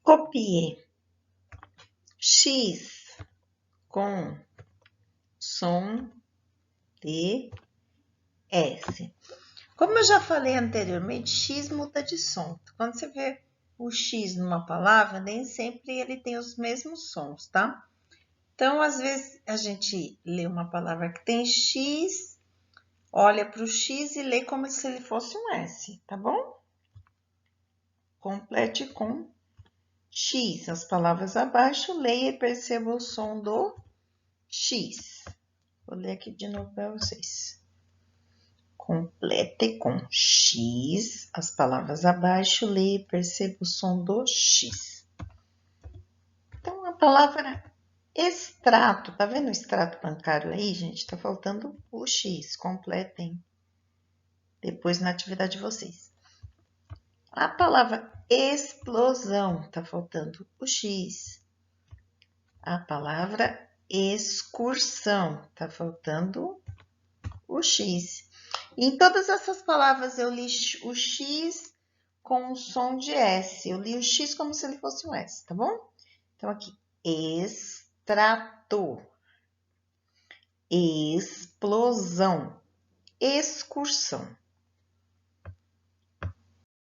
Copier. X com som de S. Como eu já falei anteriormente, X muda de som. Quando você vê o X numa palavra, nem sempre ele tem os mesmos sons, tá? Então, às vezes, a gente lê uma palavra que tem X, olha para o X e lê como se ele fosse um S, tá bom? Complete com X. As palavras abaixo, leia e perceba o som do X. Vou ler aqui de novo para vocês. Complete com X. As palavras abaixo, leia e perceba o som do X. Então, a palavra extrato. Tá vendo o extrato bancário aí, gente? Tá faltando o X. Completem depois na atividade de vocês. A palavra explosão. Tá faltando o X. A palavra excursão. Tá faltando o X. Em todas essas palavras eu li o X com o som de S. Eu li o X como se ele fosse um S, tá bom? Então, aqui, extrato, explosão, excursão.